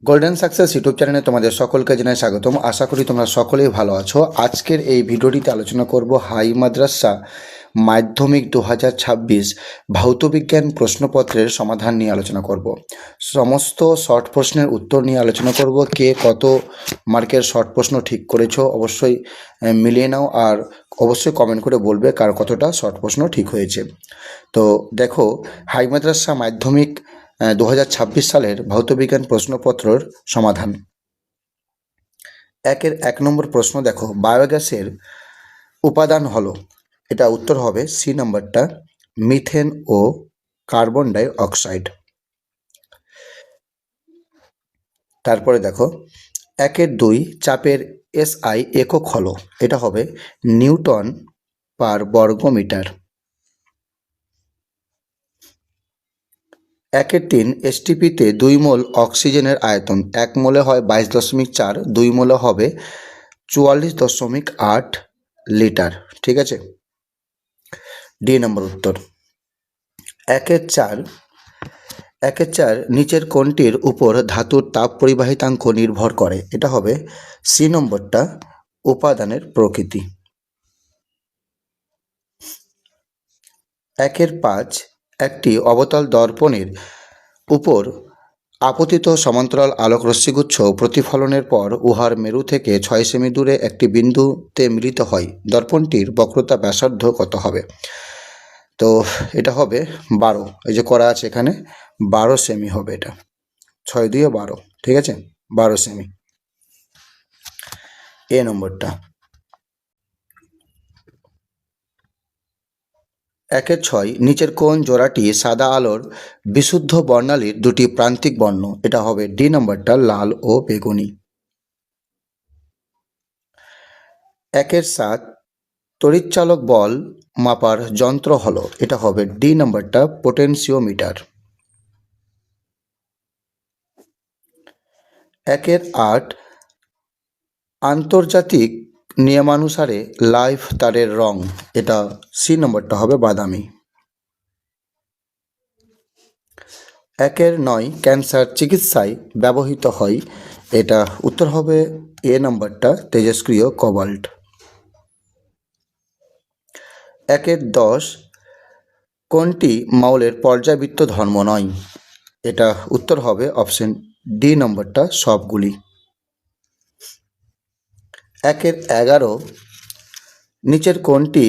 Golden success YouTube চ্যানেলে তোমাদের সকলকে জানাই স্বাগতম। আশা করি তোমরা সকলেই ভালো আছো। আজকের এই ভিডিওটিতে আলোচনা করব হাই মাদ্রাসা মাধ্যমিক 2026 ভৌতবিজ্ঞান প্রশ্নপত্রের সমাধান নিয়ে আলোচনা করব। সমস্ত শর্ট প্রশ্নের উত্তর নিয়ে আলোচনা করব। কে কত মার্কের শর্ট প্রশ্ন ঠিক করেছো অবশ্যই মিলিয়ে নাও, আর অবশ্যই কমেন্ট করে বলবে কার কতটা শর্ট প্রশ্ন ঠিক হয়েছে। তো দেখো, হাই মাদ্রাসা মাধ্যমিক 2026 সালের ভৌতবিজ্ঞান প্রশ্নপত্রের সমাধান। 1 নম্বর প্রশ্ন দেখো, বায়োগ্যাসের উপাদান হলো, এটা উত্তর হবে সি নম্বরটা, মিথেন ও কার্বন ডাই অক্সাইড। তারপরে দেখো 2 চাপের এসআই একক হলো, এটা হবে নিউটন পার বর্গমিটার। 3 এসটিপিতে 2 মোল অক্সিজেনের আয়তন, 1 মোলে হয় 22.4, 2 মোলে হবে 44.8 লিটার। ঠিক আছে, ডি নম্বর উত্তর। 1-4 নিচের কোনটির উপর ধাতুর তাপ পরিবাহিতাঙ্ক নির্ভর করে, এটা হবে সি নম্বরটা, উপাদানের প্রকৃতি। 5 একটি অবতল দর্পণের উপর আপতিত সমান্তরাল আলোক রশ্মিগুচ্ছ প্রতিফলনের পর উহার মেরু থেকে 6 সেমি দূরে একটি বিন্দুতে মিলিত হয়, দর্পণটির বক্রতা ব্যাসার্ধ কত হবে? তো এটা হবে 12, এই যে করা আছে এখানে 12 সেমি হবে, এটা 6 দিয়ে 12, ঠিক আছে, 12 সেমি। এ নম্বরটা। 1-6 নিচের কোন জোড়াটি সাদা আলোর বিশুদ্ধ বর্ণালীর দুটি প্রান্তিক বর্ণ, এটা হবে ডি নম্বরটা, লাল ও বেগুনি। 1-7 তড়িৎচালক বল মাপার যন্ত্র হলো, এটা হবে ডি নম্বরটা, পোটেনশিওমিটার। 1-8 আন্তর্জাতিক নিয়মানুসারে লাইভ তারের রং, এটা সি নম্বরটা হবে বাদামি। 1-9 ক্যান্সার চিকিৎসায় ব্যবহৃত হয়, এটা উত্তর হবে এ নম্বরটা, তেজস্ক্রিয় কোবাল্ট। 1-10 কোনটি মাউলের পর্যাবৃত্ত ধর্ম নয়, এটা উত্তর হবে অপশন ডি নম্বরটা, সবগুলি। 1-11 নিচের কোনটি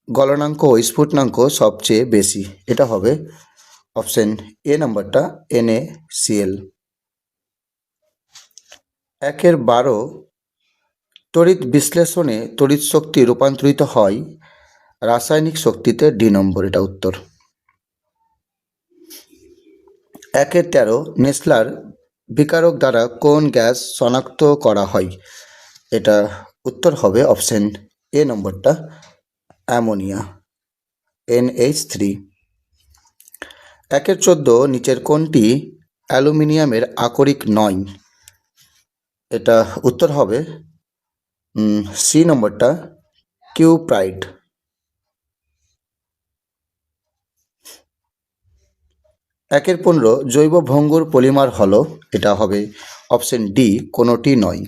গলনাঙ্ক ও স্ফুটনাঙ্ক সবচেয়ে বেশি, এটা হবে অপশন এ নম্বরটা, NaCl। 1-12 তড়িৎ বিশ্লেষণে তড়িৎ শক্তি রূপান্তরিত হয় রাসায়নিক শক্তিতে, ডি নম্বর, এটা উত্তর। 1-13 নেসলার বিকারক দ্বারা কোন গ্যাস শনাক্ত করা হয়, এটা উত্তর হবে অপশন এ নম্বরটা, অ্যামোনিয়া, NH3। 1-14 নিচের কোনটি অ্যালুমিনিয়ামের আকরিক নয়, এটা উত্তর হবে সি নম্বরটা, কিউপ্রাইট। 1-15 জৈব ভঙ্গুর পলিমার হলো, এটা হবে অপশন ডি, কোনোটি নয়।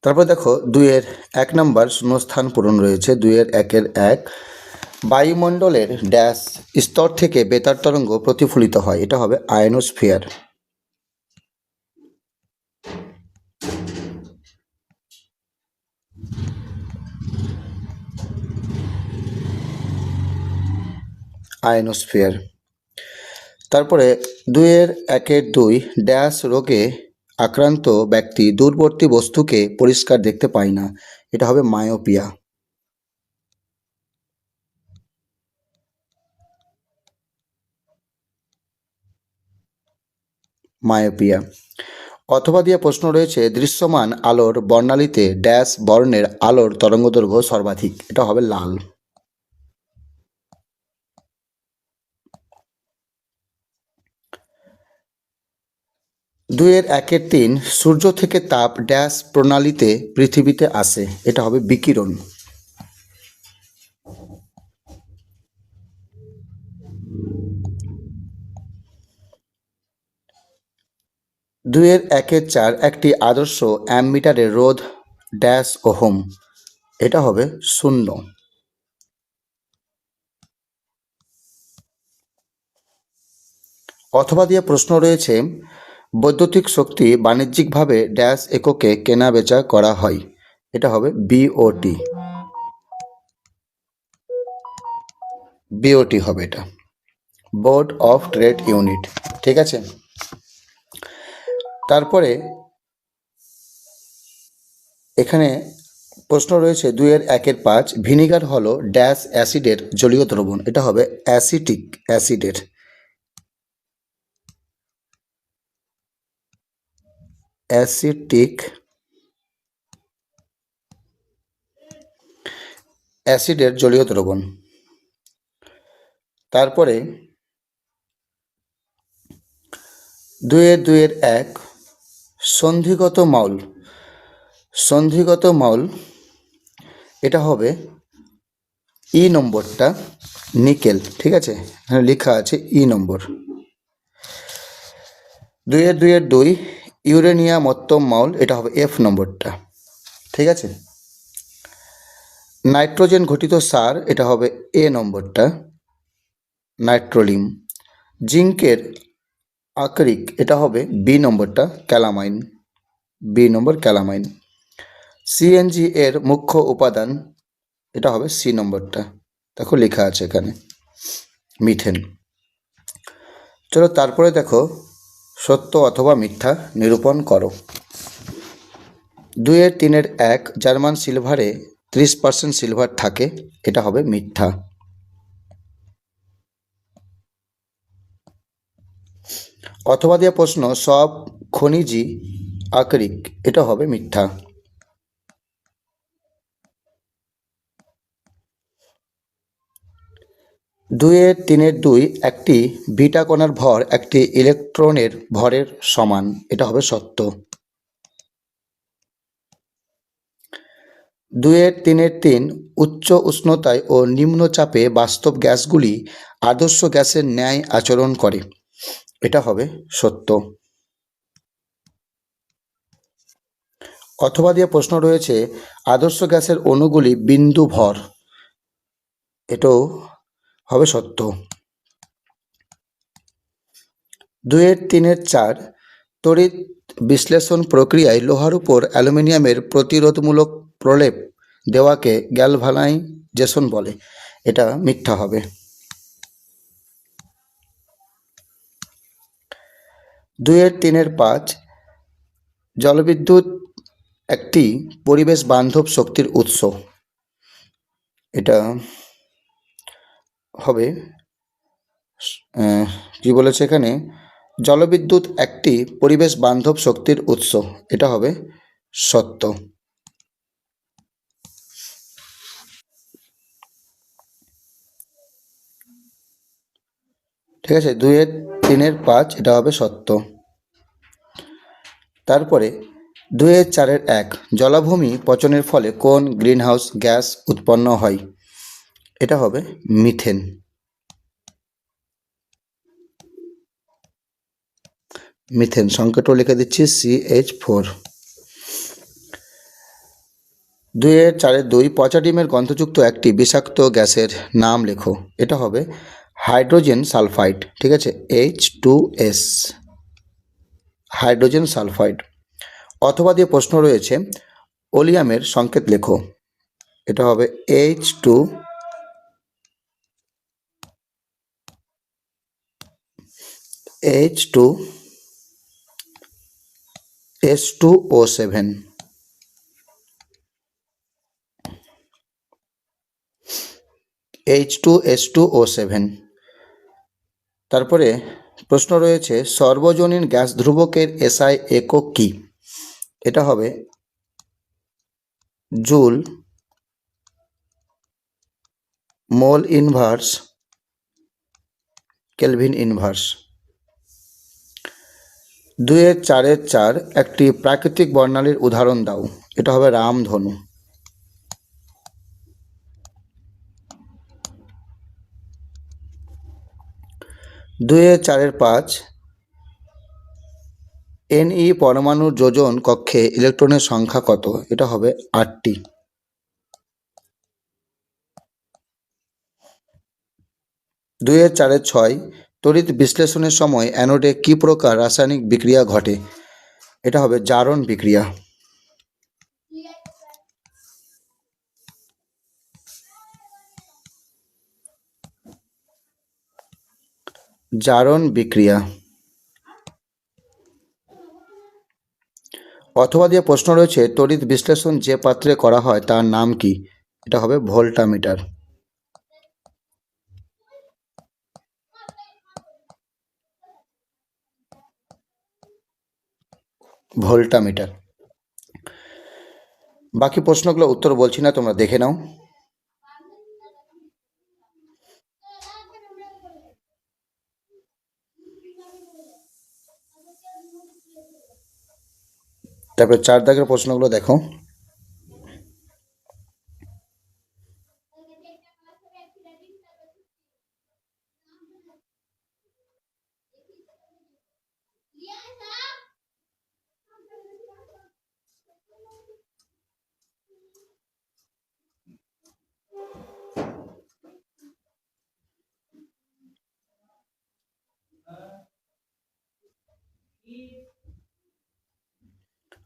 তারপর দেখো 2-1 নম্বর শূন্যস্থান পূরণ রয়েছে। 2-1 বায়ুমণ্ডলের ড্যাশ স্তর থেকে বেতার তরঙ্গ প্রতিফলিত হয়, এটা হবে আয়নোস্ফিয়ার। 'আয়নোস্ফিয়ার। তারপরে 2-1-2 ড্যাশ রোগে আক্রান্ত ব্যক্তি দূরবর্তী বস্তুকে পরিষ্কার দেখতে পায় না, এটা হবে মায়োপিয়া। 'অথবা দিয়ে প্রশ্ন রয়েছে, দৃশ্যমান আলোর বর্ণালীতে ড্যাশ বর্ণের আলোর তরঙ্গদৈর্ঘ্য সর্বাধিক, এটা হবে লাল। 2-1-3 সূর্য থেকে তাপ ড্যাশ প্রণালীতে পৃথিবীতে আসে, এটা হবে বিকিরণ। 2 এর 1-এর 4 একটি আদর্শ অ্যামমিটারের রোধ ড্যাশ ওহম, এটা হবে 0। অথবা দিয়ে প্রশ্ন রয়েছে, বৈদ্যুতিক শক্তি বাণিজ্যিকভাবে ড্যাশ এককে কেনা বেচা করা হয়, এটা হবে বিওটি। বিওটি হবে এটা, বোর্ড অফ ট্রেড ইউনিট, ঠিক আছে। তারপরে এখানে প্রশ্ন রয়েছে 2-এর 1-এর 5 ভিনিগার হলো ড্যাশ অ্যাসিডের জলীয় দ্রবণ, এটা হবে অ্যাসিটিক অ্যাসিডের। অ্যাসিটিক অ্যাসিডের জলীয় দ্রবণ। তারপরে 2-এর 1 সন্ধিগত মাউল, সন্ধিগত মাউল এটা হবে ই নম্বরটা নিকেল, ঠিক আছে, এখানে লেখা আছে ই নম্বর। 2-এর 2 ইউরেনিয়ামত্তম মাউল, এটা হবে এফ নম্বরটা, ঠিক আছে। নাইট্রোজেন ঘটিত সার, এটা হবে এ নম্বরটা, নাইট্রোলিম। জিঙ্কের আকরিক, এটা হবে বি নম্বরটা, ক্যালামাইন, বি নম্বর ক্যালামাইন। সিএনজি এর মুখ্য উপাদান, এটা হবে সি নম্বরটা, দেখো লেখা আছে এখানে মিথেন। চলো তারপরে দেখো সত্য অথবা মিথ্যা নিরূপণ করো। 2-এর 3-এর 1 জার্মান সিলভারে 30% সিলভার থাকে, এটা হবে মিথ্যা। অথবা দিয়ে প্রশ্ন, সব খনিজই আকরিক, এটা হবে মিথ্যা। 2-এর 3-এর 2 একটি বিটা কণার ভর একটি ইলেকট্রনের ভরের সমান, এটা হবে সত্য। 2-এর 3-এর 3 উচ্চ উষ্ণতায় ও নিম্ন চাপে বাস্তব গ্যাসগুলি আদর্শ গ্যাসের ন্যায় আচরণ করে, এটা হবে সত্য। অথবা দিয়ে প্রশ্ন রয়েছে, আদর্শ গ্যাসের অণুগুলি বিন্দু ভর, এটাও হবে সত্য। 2-এর 3-এর 4 তড়িৎ বিশ্লেষণ প্রক্রিয়ায় লোহার উপর অ্যালুমিনিয়ামের প্রতিরোধমূলক প্রলেপ দেওয়াকে গ্যালভানাইজেশন বলে, এটা মিথ্যা হবে। 2-এর 3-এর 5 জলবিদ্যুৎ একটি পরিবেশ বান্ধব শক্তির উৎস, এটা হবে কি বলেছে এখানে, জলবিদ্যুৎ একটি পরিবেশ বান্ধব শক্তির উৎস, এটা হবে সত্য। ঠিক আছে, 2-এর 3-এর 5 এটা হবে সত্য। তারপরে 2-এর 4-এর 1 জলাভূমি পচনের ফলে কোন গ্রিনহাউস গ্যাস উৎপন্ন হয়, এটা হবে মিথেন। মিথেন সংকেতও লিখে দিচ্ছি CH4। 2-এর 4-এর 2 পচা ডিমের গন্ধযুক্ত একটি বিষাক্ত গ্যাসের নাম লেখো, এটা হবে হাইড্রোজেন সালফাইড, ঠিক আছে, H2S, হাইড্রোজেন সালফাইড। অথবা দিয়ে প্রশ্ন রয়েছে, ওলিয়ামের সংকেত লেখো, এটা হবে H2S2O7, H2S2O7। তারপরে প্রশ্ন রয়েছে, সর্বজনীন গ্যাস ধ্রুবকের SI একক কি, এটা হবে joule, mole inverse, kelvin inverse. 2-এর 4-এর 4 একটি প্রাকৃতিক বর্ণালীর উদাহরণ দাও, এটা হবে রামধনু। 2-এর 4-এর 5 Ni পরমাণুর যোজন কক্ষে ইলেকট্রনের সংখ্যা কত? এটা হবে 8টি। 2-4-6 তড়িৎ বিশ্লেষণের সময় অ্যানোডে কি প্রকার রাসায়নিক বিক্রিয়া ঘটে? এটা হবে জারণ বিক্রিয়া। জারণ বিক্রিয়া। অথবা দিয়ে প্রশ্ন রয়েছে, তড়িৎ বিশ্লেষণ যে পাত্রে করা হয় তার নাম কি? এটা হবে ভোল্টামিটার। ভোল্টামিটার। বাকি প্রশ্নগুলো উত্তর বলছি না, তোমরা দেখে নাও। তারপরে 4 দাগের প্রশ্নগুলো দেখো।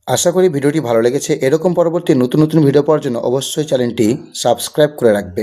আশা করি ভিডিওটি ভালো লেগেছে। এরকম পরবর্তী নতুন নতুন ভিডিও পাওয়ার জন্য অবশ্যই চ্যানেলটি সাবস্ক্রাইব করে রাখবে।